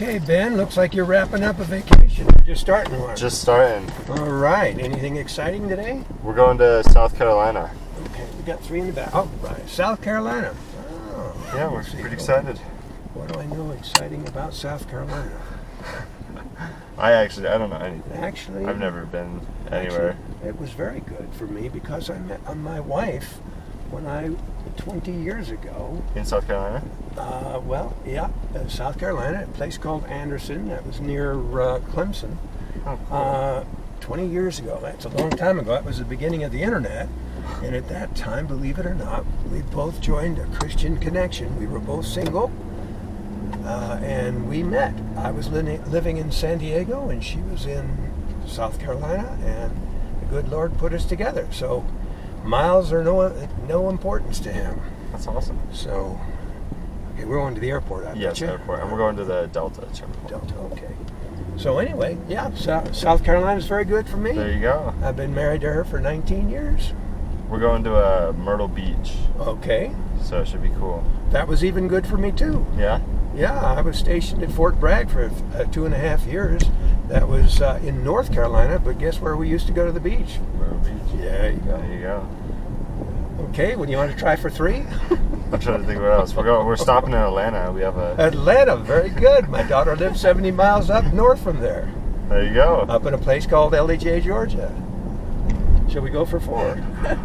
Okay, Ben, looks like you're wrapping up a vacation. You're just starting one. Just starting. All right. Anything exciting today? We're going to South Carolina. Okay, we got three in the back. Oh, right. South Carolina. Oh, Yeah, we're pretty excited. What do I know exciting about South Carolina? I don't know anything. Actually, I've never been anywhere. It was very good for me because I met my wife 20 years ago. In South Carolina? South Carolina, a place called Anderson that was near Clemson. Oh, cool. 20 years ago. That's a long time ago. That was the beginning of the internet. And at that time, believe it or not, we both joined a Christian connection. We were both single. And we met. I was living in San Diego, and she was in South Carolina, and the good Lord put us together. So miles are no importance to Him. That's awesome. So, okay, we're going to the airport. Yes, airport. And we're going to the Delta terminal. Delta, okay. So anyway, yeah, South Carolina is very good for me. There you go. I've been married to her for 19 years. We're going to Myrtle Beach. Okay. So it should be cool. That was even good for me, too. Yeah? Yeah, I was stationed at Fort Bragg for 2.5 years. That was in North Carolina, but guess where we used to go to the beach? Myrtle Beach. Yeah, you go. There you go. Okay, well, you want to try for 3? I'm trying to think what else. We're stopping in Atlanta. We have Atlanta, very good. My daughter lives 70 miles up north from there. There you go. Up in a place called LEJ, Georgia. Shall we go for 4?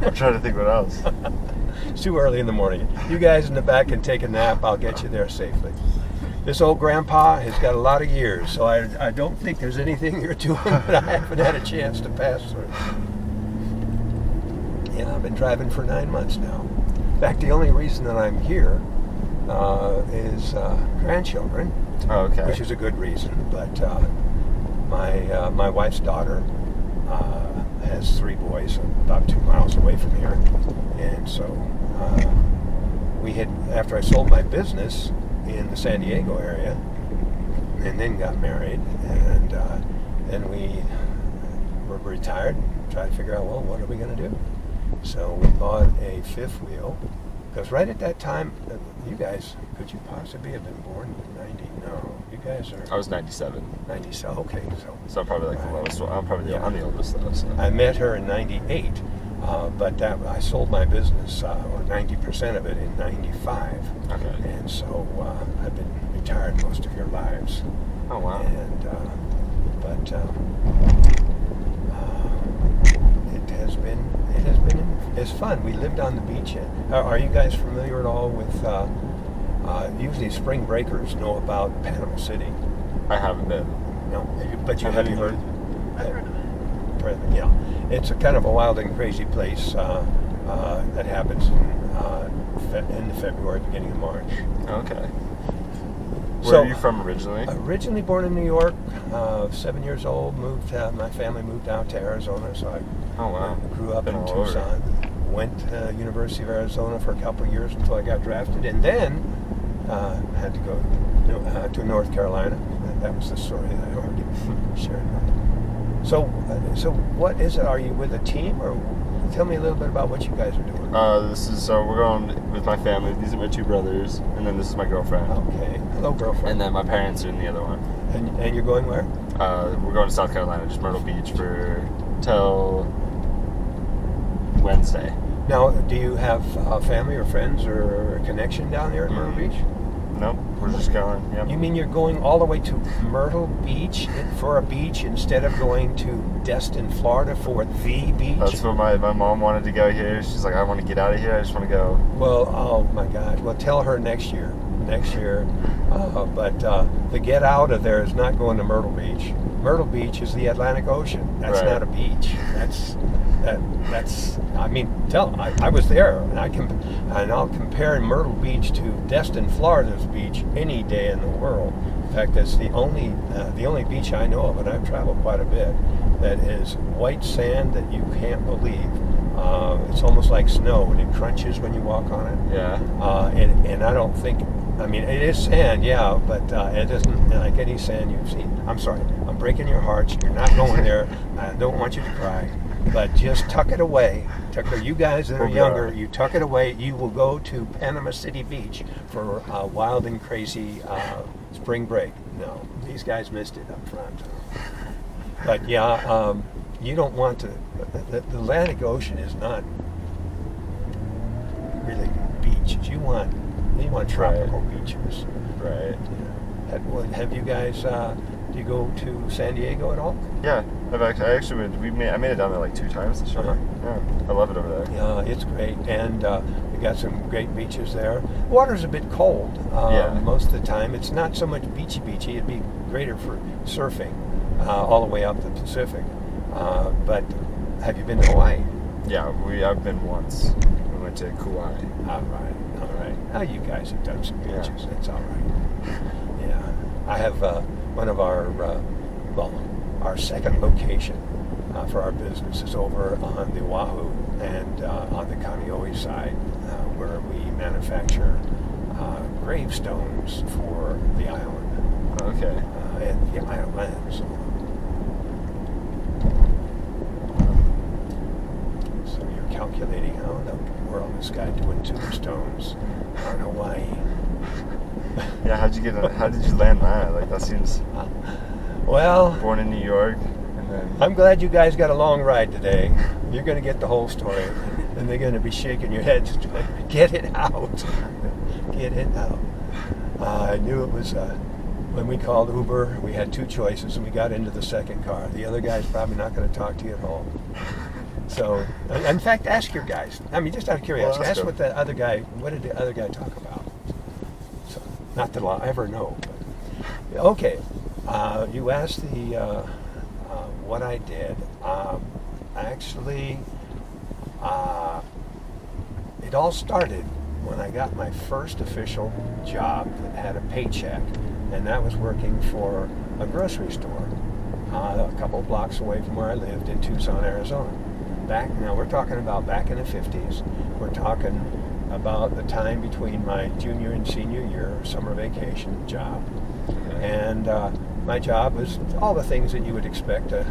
I'm trying to think what else. It's too early in the morning. You guys in the back can take a nap. I'll get you there safely. This old grandpa has got a lot of years, so I don't think there's anything you're doing that I haven't had a chance to pass through. Yeah, I've been driving for 9 months now. In fact, the only reason that I'm here is grandchildren, Okay. which is a good reason. But my wife's daughter has 3 boys about 2 miles away from here, and so after I sold my business in the San Diego area, and then got married, and then we were retired and tried to figure out, well, what are we going to do? So we bought a 5th wheel, because right at that time, you guys, could you possibly have been born in 90? No, you guys are... I was 97. 90, so okay. So I'm probably like the lowest one. I'm the oldest though. So. I met her in 98, but I sold my business, or 90% of it, in 95. Okay. And so I've been retired most of your lives. Oh wow. And it's fun. We lived on the beach. Are you guys familiar at all with? Usually, spring breakers know about Panama City. I haven't been. No, but you have heard? I've heard of it. Yeah, it's a kind of a wild and crazy place that happens in end of February, beginning of March. Okay. Where are you from originally? Originally born in New York, 7 years old. My family moved out to Arizona, so I grew up in Tucson. Went to University of Arizona for a couple of years until I got drafted, and then had to go to North Carolina. That was the story that I already shared. So what is it? Are you with a team, or tell me a little bit about what you guys are doing? We're going with my family. These are my 2 brothers, and then this is my girlfriend. Okay, hello, girlfriend. And then my parents are in the other one. And you're going where? We're going to South Carolina, just Myrtle Beach till Wednesday. Now, do you have family or friends or a connection down there at Myrtle Beach? Nope, we're just going. Yep. You mean you're going all the way to Myrtle Beach for a beach instead of going to Destin, Florida for the beach? That's what my mom wanted to go here. She's like, I want to get out of here. I just want to go. Well, oh my gosh. Well, tell her next year. But the get out of there is not going to Myrtle Beach. Myrtle Beach is the Atlantic Ocean. That's Right. not a beach. I mean, I was there, and I'll compare Myrtle Beach to Destin, Florida's beach any day in the world. In fact, that's the only beach I know of, and I've traveled quite a bit, that is white sand that you can't believe. It's almost like snow, and it crunches when you walk on it. Yeah. And I don't think, I mean, it is sand, yeah, but it isn't like any sand you've seen. I'm sorry, I'm breaking your hearts. You're not going there. I don't want you to cry. But just tuck it away. You guys that are younger, you tuck it away. You will go to Panama City Beach for a wild and crazy spring break. No, these guys missed it up front. But yeah, you don't want to. The Atlantic Ocean is not really beaches. You want tropical beaches. Right. Have you guys? Do you go to San Diego at all? Yeah, I made it down there like 2 times this summer. Yeah, I love it over there. Yeah, it's great, and we got some great beaches there. Water's a bit cold most of the time. It's not so much beachy. It'd be greater for surfing all the way up the Pacific. But have you been to Hawaii? Yeah, I've been once. We went to Kauai. All right. Now you guys have done some beaches. Yeah. That's all right. Yeah, I have one of our second location for our business is over on the Oahu and on the Kaneohe side, where we manufacture gravestones for the island. Okay. And the islands. So you're calculating how in the world this guy doing tombstones on Hawaii. Yeah, how did you land that? Like, that seems... Well... Born in New York, and then... I'm glad you guys got a long ride today. You're going to get the whole story, and they're going to be shaking your heads. Get it out. Get it out. I knew it was... when we called Uber, we had 2 choices, and we got into the second car. The other guy's probably not going to talk to you at all. So, in fact, ask your guys. I mean, just out of curiosity, Well, ask what did the other guy talk about? So, not that I'll ever know. But, okay, you asked what I did. Actually, it all started when I got my first official job that had a paycheck, and that was working for a grocery store a couple of blocks away from where I lived in Tucson, Arizona. Now we're talking about back in the 50s. We're talking about the time between my junior and senior year summer vacation job. And my job was all the things that you would expect a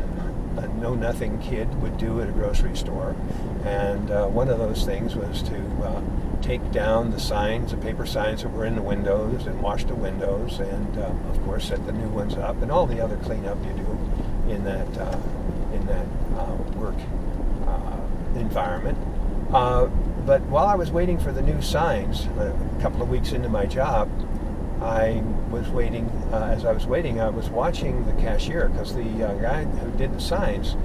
know-nothing kid would do at a grocery store. And one of those things was to take down the signs, the paper signs that were in the windows, and wash the windows, and of course set the new ones up, and all the other cleanup you do in that work environment. But while I was waiting for the new signs, a couple of weeks into my job, I was waiting. As I was waiting, I was watching the cashier, because the guy who did the signs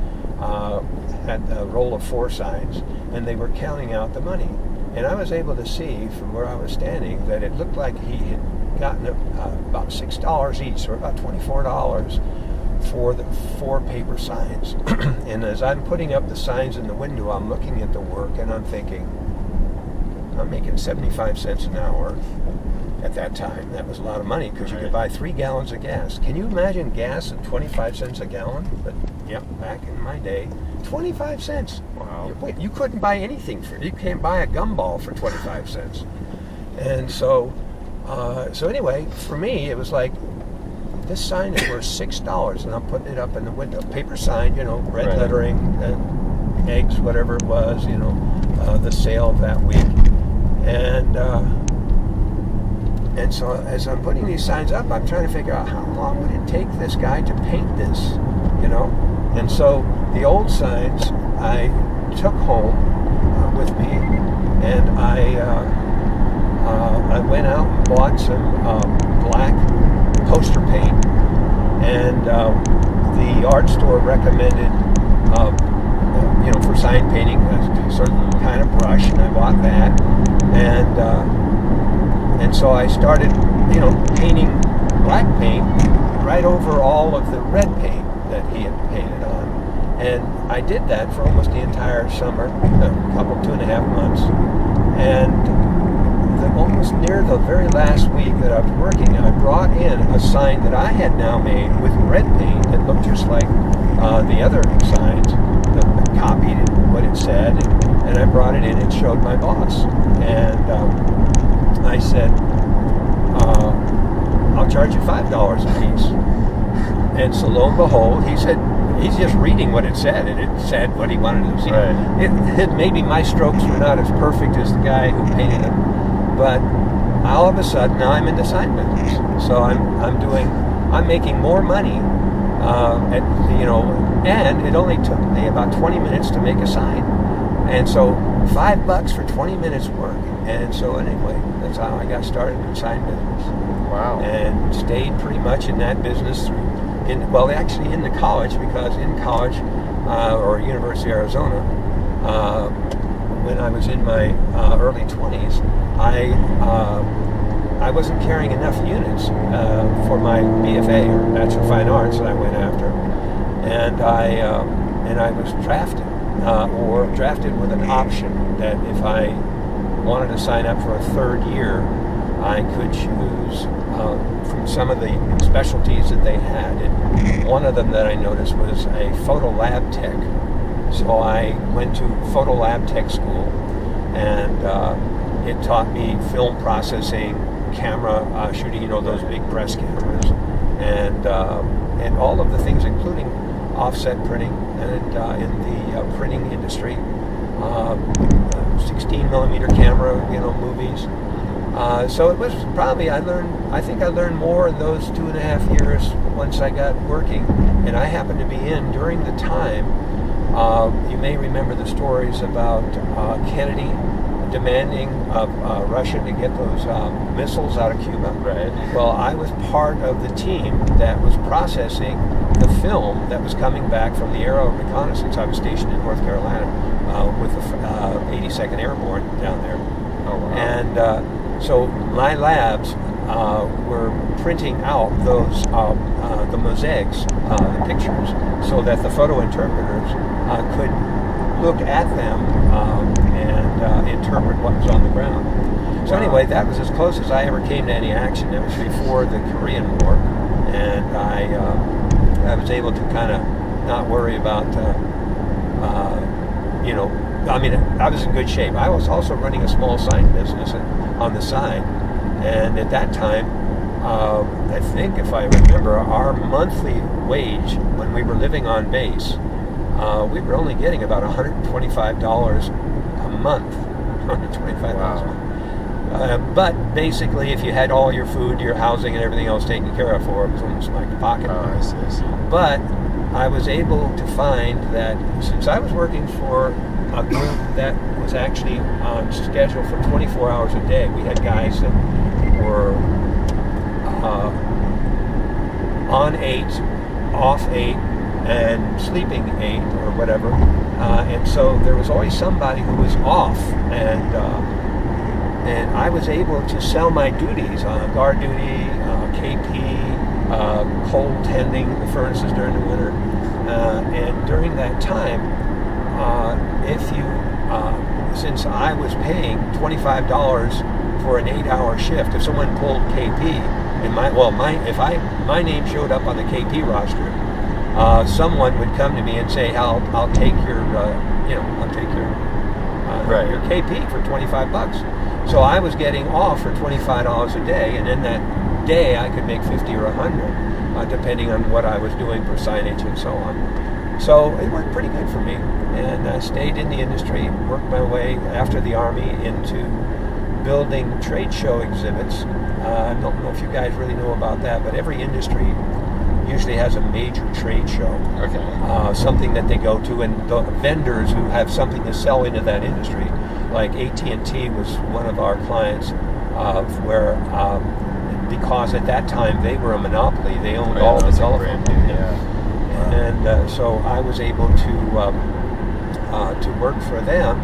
had a roll of 4 signs, and they were counting out the money. And I was able to see from where I was standing that it looked like he had gotten about $6 each, or about $24 for the 4 paper signs. And as I'm putting up the signs in the window, I'm looking at the work, and I'm thinking, I'm making 75 cents an hour. At that time, that was a lot of money, because you could buy 3 gallons of gas. Can you imagine gas at 25 cents a gallon? But yep, back in my day, 25 cents. Wow. You couldn't buy anything for it. You can't buy a gumball for 25 cents. And so anyway, for me, it was like, this sign is worth $6, and I'm putting it up in the window. Paper sign, red lettering, eggs, whatever it was, the sale of that week. And so as I'm putting these signs up, I'm trying to figure out how long would it take this guy to paint this, And so the old signs I took home with me, and I went out and bought some black poster paint, and the art store recommended, for sign painting, a certain kind of brush, and I bought that, and so I started, painting black paint right over all of the red paint that he had painted on. And I did that for almost the entire summer, a couple, 2.5 months. And almost near the very last week that I was working, I brought in a sign that I had now made with red paint that looked just like the other signs, that copied what it said, and I brought it in and showed my boss. And I said, I'll charge you $5 a piece. And so lo and behold, he said, he's just reading what it said, and it said what he wanted to see. Right. Maybe my strokes were not as perfect as the guy who painted them, but all of a sudden now I'm in the sign business. So I'm making more money, and it only took me about 20 minutes to make a sign. And so $5 for 20 minutes work. And so anyway, that's how I got started in sign business. Wow. And stayed pretty much in that business in the college, because in college, or University of Arizona, when I was in my early 20s, I wasn't carrying enough units for my BFA, or Bachelor of Fine Arts, that I went after. And I was drafted. Or drafted with an option that if I wanted to sign up for a third year, I could choose from some of the specialties that they had. And one of them that I noticed was a photo lab tech. So I went to photo lab tech school, and it taught me film processing, camera shooting, those big press cameras, and all of the things, including offset printing, and in the printing industry, 16 millimeter camera, movies. So it was probably, I think I learned more in those 2.5 years once I got working. And I happened to be in during the time, you may remember the stories about Kennedy demanding of Russia to get those missiles out of Cuba. Right. Well, I was part of the team that was processing the film that was coming back from the Aero Reconnaissance. I was stationed in North Carolina with the 82nd Airborne down there. Oh, wow. And so my labs were printing out those the mosaics, the pictures, so that the photo interpreters could look at them and interpret what was on the ground. So anyway, that was as close as I ever came to any action. That was before the Korean War, and I was able to kind of not worry about, I was in good shape. I was also running a small sign business on the side, and at that time, I think if I remember, our monthly wage when we were living on base, we were only getting about $125 a month. $125 a month. But basically, if you had all your food, your housing, and everything else taken care of for, it was almost like a pocket money. I see. But I was able to find that since I was working for a group that was actually on schedule for 24 hours a day, we had guys that were on 8, off 8, and sleeping 8 or whatever, and so there was always somebody who was off, and I was able to sell my duties, guard duty, KP, cold tending the furnaces during the winter, and during that time, since I was paying $25 for an 8-hour shift, if someone pulled KP, and my name showed up on the KP roster, someone would come to me and say, I'll take your, your KP for $25. So I was getting off for $25 a day, and in that day I could make 50 or 100, depending on what I was doing for signage and so on. So it worked pretty good for me, and I stayed in the industry, worked my way after the Army into building trade show exhibits. I don't know if you guys really know about that, but every industry usually has a major trade show. Okay. Something that they go to, and the vendors who have something to sell into that industry, like AT&T was one of our clients, because at that time they were a monopoly, they owned all the telephone. And so I was able to work for them,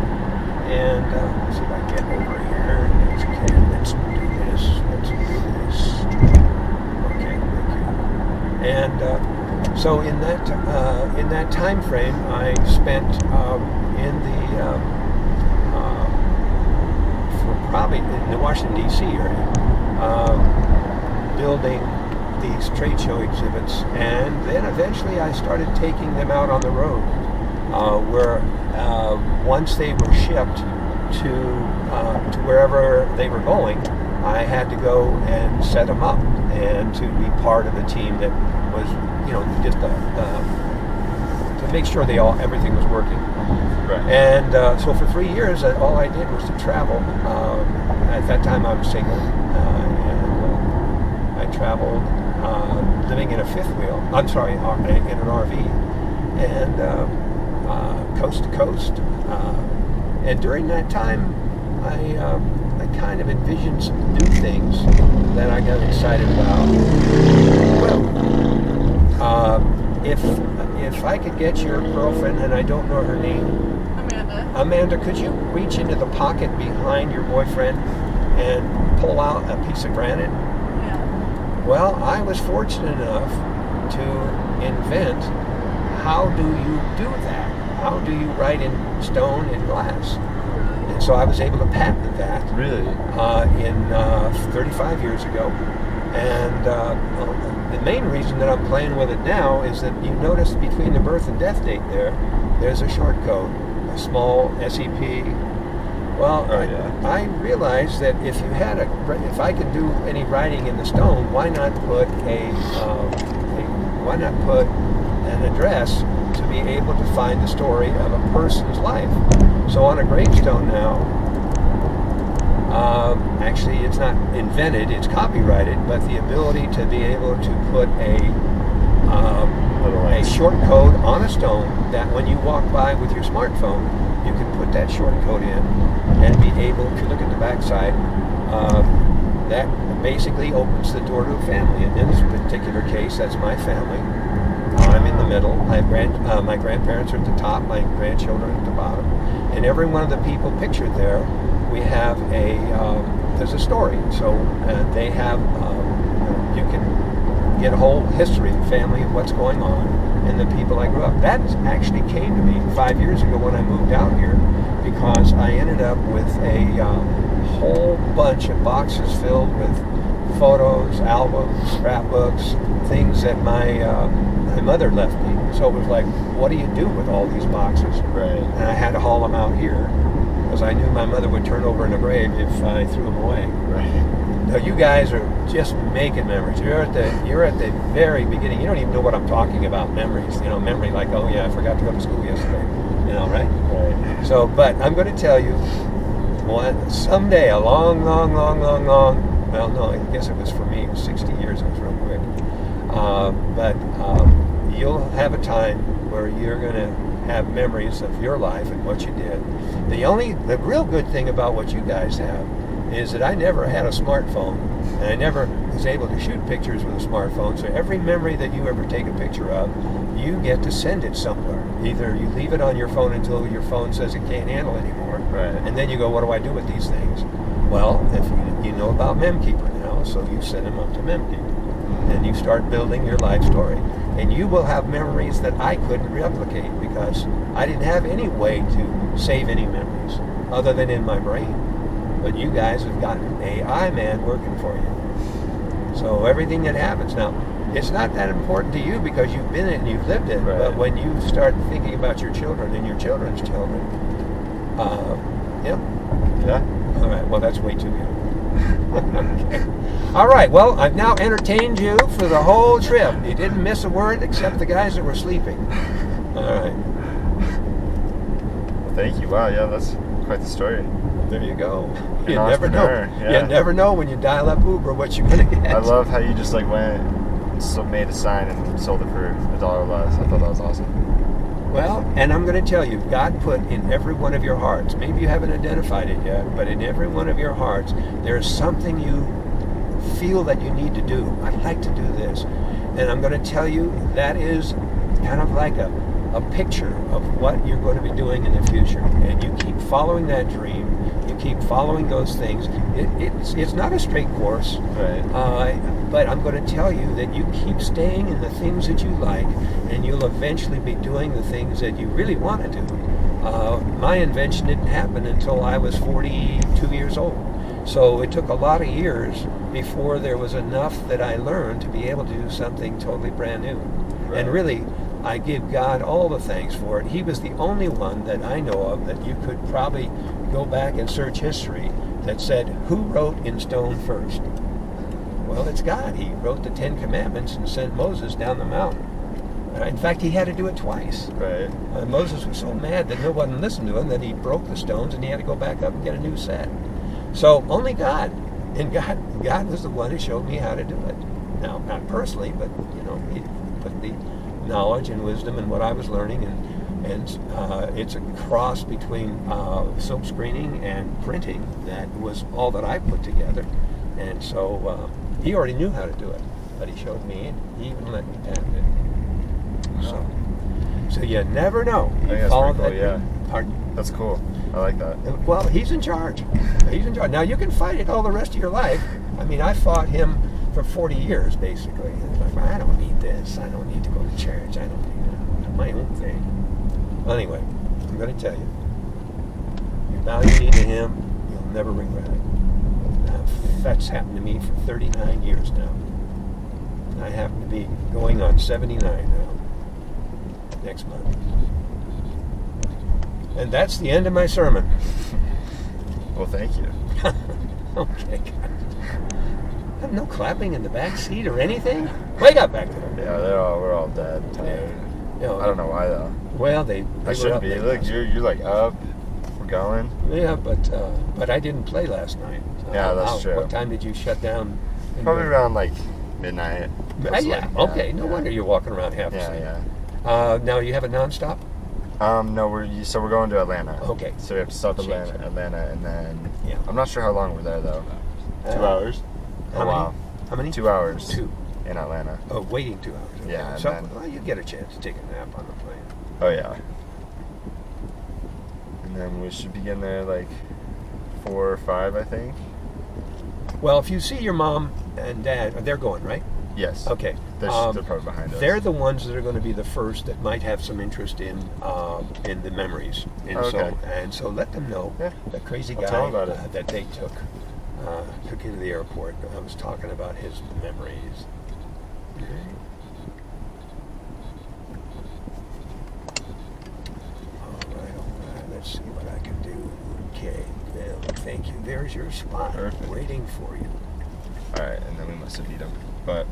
and let's see if I can get over here. Okay, let's do this. Okay, thank you. And so in that time frame, I spent in probably in the Washington D.C. area, building these trade show exhibits, and then eventually I started taking them out on the road, where once they were shipped to wherever they were going, I had to go and set them up and to be part of the team that was, just to make sure everything was working. Right. And so for 3 years, all I did was to travel. At that time, I was single. And I traveled living in a fifth wheel. I'm sorry, in an RV, and coast to coast. And during that time, I kind of envisioned some new things that I got excited about. Well, if I could get your girlfriend, and I don't know her name, Amanda, could you reach into the pocket behind your boyfriend and pull out a piece of granite? Yeah. Well, I was fortunate enough to invent how do you do that? How do you write in stone and glass? And so I was able to patent that. Really? In 35 years ago. And the main reason that I'm playing with it now is that you notice between the birth and death date there's a short code, a small SEP. Well, I realized that if I could do any writing in the stone, why not put an address to be able to find the story of a person's life? So on a gravestone now, actually it's not invented, it's copyrighted, but the ability to be able to put a short code on a stone that when you walk by with your smartphone, you can put that short code in and be able to look at the backside. That basically opens the door to a family. And in this particular case, that's my family. I'm in the middle. My grandparents are at the top, my grandchildren at the bottom. And every one of the people pictured there, we have there's a story. So they have, you can get a whole history of the family of what's going on and the people I grew up. That actually came to me 5 years ago when I moved out here, because I ended up with a whole bunch of boxes filled with photos, albums, scrapbooks, things that my mother left me. So it was like, what do you do with all these boxes? Right. And I had to haul them out here because I knew my mother would turn over in a grave if I threw them away. Right. Now you guys are just making memories. You're at the very beginning. You don't even know what I'm talking about. Memories, memory like, oh yeah, I forgot to go to school yesterday. Right? Right. So, but I'm going to tell you, someday, a long, well, no, I guess it was for me, it was 60 years, it was real quick. But you'll have a time where you're going to have memories of your life and what you did. The real good thing about what you guys have is that I never had a smartphone, and I never was able to shoot pictures with a smartphone, so every memory that you ever take a picture of, you get to send it somewhere. Either you leave it on your phone until your phone says it can't handle anymore, right, and then you go, what do I do with these things? Well, if you know about MemKeeper now, so you send them up to MemKeeper, and you start building your life story. And you will have memories that I couldn't replicate because I didn't have any way to save any memories other than in my brain. But you guys have got an AI man working for you. So everything that happens now, it's not that important to you because you've been it and you've lived it. Right. But when you start thinking about your children and your children's children, Yeah. All right, well, that's way too good. Okay. All right, well, I've now entertained you for the whole trip. You didn't miss a word except the guys that were sleeping. All right. Well, thank you. Wow, yeah, that's quite the story. There you go. An You never know. entrepreneur, yeah. You never know when you dial up Uber what you're going to get. I love how you just went and made a sign and sold it for $1 less. I thought that was awesome. Well, and I'm going to tell you, God put in every one of your hearts, maybe you haven't identified it yet, but in every one of your hearts, there's something you feel that you need to do. I'd like to do this. And I'm going to tell you, that is kind of like a picture of what you're going to be doing in the future. And you keep following that dream. You keep following those things. It's not a straight course. Right. But I'm going to tell you that you keep staying in the things that you like, and you'll eventually be doing the things that you really want to do. My invention didn't happen until I was 42 years old. So it took a lot of years before there was enough that I learned to be able to do something totally brand new. Right. And really, I give God all the thanks for it. He was the only one that I know of that you could probably go back and search history that said, who wrote in stone first? Well, it's God. He wrote the 10 Commandments and sent Moses down the mountain. In fact, he had to do it twice. Right. Moses was so mad that no one listened to him that he broke the stones and he had to go back up and get a new set. So only God And God was the one who showed me how to do it. Now, not personally, but he put the knowledge and wisdom in what I was learning, and it's a cross between silk screening and printing that was all that I put together. And so he already knew how to do it, but he showed me, and he even let me patent it. So you never know. I think that's Follow pretty cool, that- yeah. Pardon? That's cool. I like that. Well, he's in charge. He's in charge. Now, you can fight it all the rest of your life. I mean, I fought him for 40 years, basically. And it's like, I don't need this. I don't need to go to church. I don't need my own thing. Well, anyway, I'm going to tell you. You value me to him, you'll never regret it. That's happened to me for 39 years now. I happen to be going on 79 now. Next month. And that's the end of my sermon. Well, thank you. Okay. No clapping in the back seat or anything? Wake up back there. Yeah, we're all dead, tired. You know, I don't know why though. Well, they I were shouldn't up be. late Look, last you're like up. We're going. night. Yeah, but I didn't play last night. Yeah, that's true. What time did you shut down? Probably around like midnight. Yeah. Okay. No wonder you're walking around half asleep. Yeah. Now you have a nonstop. No, we're going to Atlanta. Okay. So we have to stop at Change Atlanta, and then Yeah. I'm not sure how long we're there though. 2 hours. How Oh many? wow. How many? 2 hours. 2. in Atlanta. Oh, waiting 2 hours. Okay. Yeah, and So then- well, you get a chance to take a nap on the plane. Oh yeah. And then we should be getting there like 4 or 5, I think. Well, if you see your mom and dad, they're going, right? Yes. Okay. They're probably behind us. They're the ones that are going to be the first that might have some interest in the memories, and Okay. so let them know. Yeah. The crazy I'll guy tell 'em about it. that they took into the airport. I was talking about his memories. All right. Let's see what I can do. Okay. Well, thank you. There's your spot. Perfect. Waiting for you. All right, and then we must have beat them. But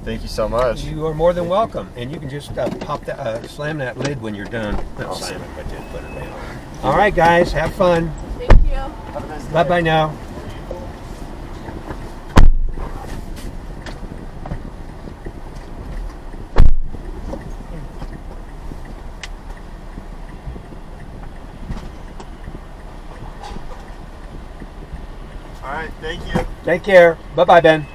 thank you so much. You are more than welcome, and you can just pop that, slam that lid when you're done. Not Awesome. slam it, but just put it down. All right, guys, have fun. Thank you. Have a nice day. Bye bye now. All right, thank you. Take care. Bye bye, Ben.